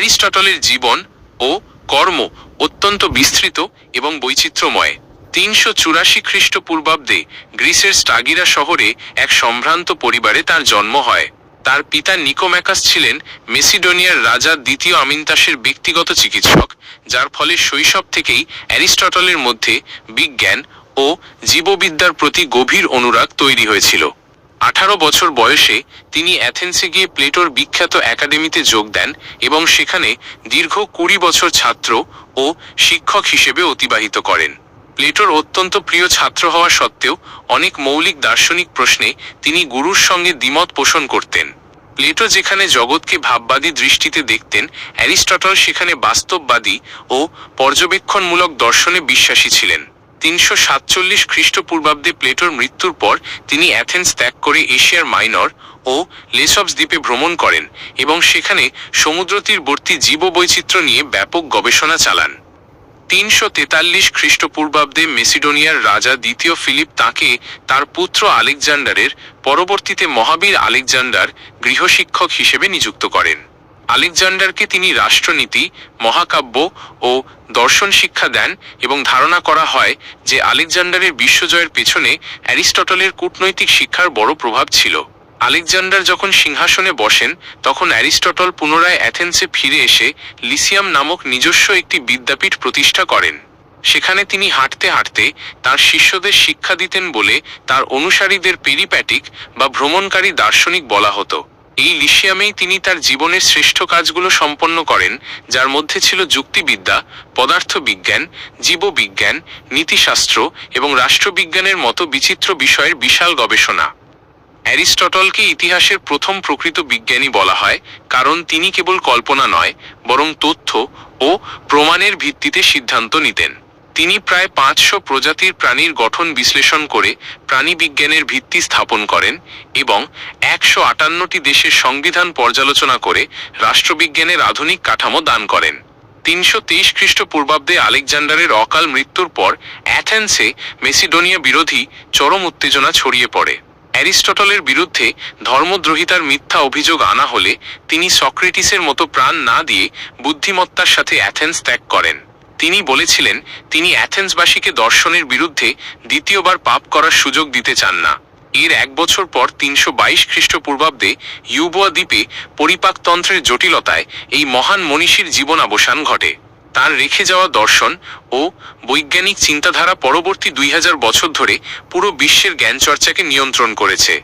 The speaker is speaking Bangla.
অ্যারিস্টটলের জীবন ও কর্ম অত্যন্ত বিস্তৃত এবং বৈচিত্র্যময়। 384 খ্রিস্টপূর্বাব্দে গ্রিসের স্টাগিরা শহরে এক সম্ভ্রান্ত পরিবারে তার জন্ম হয়। তার পিতা নিকোম্যাকাস ছিলেন মেসিডোনিয়ার রাজা দ্বিতীয় আমিনতাসের ব্যক্তিগত চিকিৎসক, যার ফলে শৈশব থেকেই অ্যারিস্টটলের মধ্যে বিজ্ঞান ও জীববিদ্যার প্রতি গভীর অনুরাগ তৈরি হয়েছিল। 18 বছর বয়সে তিনি অ্যাথেন্সে গিয়ে প্লেটোর বিখ্যাত একাডেমিতে যোগ দেন এবং সেখানে দীর্ঘ 20 বছর ছাত্র ও শিক্ষক হিসেবে অতিবাহিত করেন। প্লেটোর অত্যন্ত প্রিয় ছাত্র হওয়া সত্ত্বেও অনেক মৌলিক দার্শনিক প্রশ্নে তিনি গুরুর সঙ্গে দ্বিমত পোষণ করতেন। প্লেটো যেখানে জগৎকে ভাববাদী দৃষ্টিতে দেখতেন, অ্যারিস্টটল সেখানে বাস্তববাদী ও পর্যবেক্ষণমূলক দর্শনে বিশ্বাসী ছিলেন। 347 খ্রিস্টপূর্বাব্দে প্লেটোর মৃত্যুর পর তিনি অ্যাথেন্স ত্যাগ করে এশিয়ার মাইনর ও লেসবস দ্বীপে ভ্রমণ করেন এবং সেখানে সমুদ্রতীরবর্তী জীববৈচিত্র্য নিয়ে ব্যাপক গবেষণা চালান। 343 খ্রিস্টপূর্বাব্দে মেসিডোনিয়ার রাজা দ্বিতীয় ফিলিপ তাঁকে তার পুত্র আলেকজান্ডারের পরবর্তীতে মহাবীর আলেকজান্ডার গৃহশিক্ষক হিসেবে নিযুক্ত করেন। আলেকজান্ডারকে তিনি রাষ্ট্রনীতি, মহাকাব্য ও দর্শন শিক্ষা দেন এবং ধারণা করা হয় যে আলেকজান্ডারের বিশ্বজয়ের পেছনে অ্যারিস্টটলের কূটনৈতিক শিক্ষার বড় প্রভাব ছিল। আলেকজান্ডার যখন সিংহাসনে বসেন তখন অ্যারিস্টটল পুনরায় অ্যাথেন্সে ফিরে এসে লিসিয়াম নামক নিজস্ব একটি বিদ্যাপীঠ প্রতিষ্ঠা করেন। সেখানে তিনি হাঁটতে হাঁটতে তার শিষ্যদের শিক্ষা দিতেন বলে তার অনুসারীদের পেরিপ্যাটিক বা ভ্রমণকারী দার্শনিক বলা হতো। এই লিসিয়ামেই তিনি তার জীবনের শ্রেষ্ঠ কাজগুলো সম্পন্ন করেন, যার মধ্যে ছিল যুক্তিবিদ্যা, পদার্থবিজ্ঞান, জীববিজ্ঞান, নীতিশাস্ত্র এবং রাষ্ট্রবিজ্ঞানের মতো বিচিত্র বিষয়ের বিশাল গবেষণা। অ্যারিস্টটলকে ইতিহাসের প্রথম প্রকৃত বিজ্ঞানী বলা হয়, কারণ তিনি কেবল কল্পনা নয় বরং তথ্য ও প্রমাণের ভিত্তিতে সিদ্ধান্ত নিতেন। তিনি প্রায় 500 প্রজাতির প্রাণীর গঠন বিশ্লেষণ করে প্রাণীবিজ্ঞানের ভিত্তি স্থাপন করেন এবং 158টি দেশের সংবিধান পর্যালোচনা করে রাষ্ট্রবিজ্ঞানের আধুনিক কাঠামো দান করেন। 323 খ্রিস্টপূর্বাব্দে আলেকজান্ডারের অকাল মৃত্যুর পর অ্যাথেন্সে মেসিডোনিয়া বিরোধী চরম উত্তেজনা ছড়িয়ে পড়ে। অ্যারিস্টটলের বিরুদ্ধে ধর্মদ্রোহিতার মিথ্যা অভিযোগ আনা হলে তিনি সক্রেটিসের মতো প্রাণ না দিয়ে বুদ্ধিমত্তার সাথে অ্যাথেন্স ত্যাগ করেন। তিনি বলেছিলেন তিনি অ্যাথেন্সবাসীকে দর্শনের বিরুদ্ধে দ্বিতীয়বার পাপ করার সুযোগ দিতে চান না। এর 1 বছর পর 322 খ্রিস্টপূর্বাব্দে ইউবোয়া দ্বীপে পরিপাকতন্ত্রের জটিলতায় এই মহান মনীষীর জীবনাবসান ঘটে। তার রেখে যাওয়া দর্শন ও বৈজ্ঞানিক চিন্তাধারা পরবর্তী 2000 বছর ধরে পুরো বিশ্বের জ্ঞানচর্চাকে নিয়ন্ত্রণ করেছে।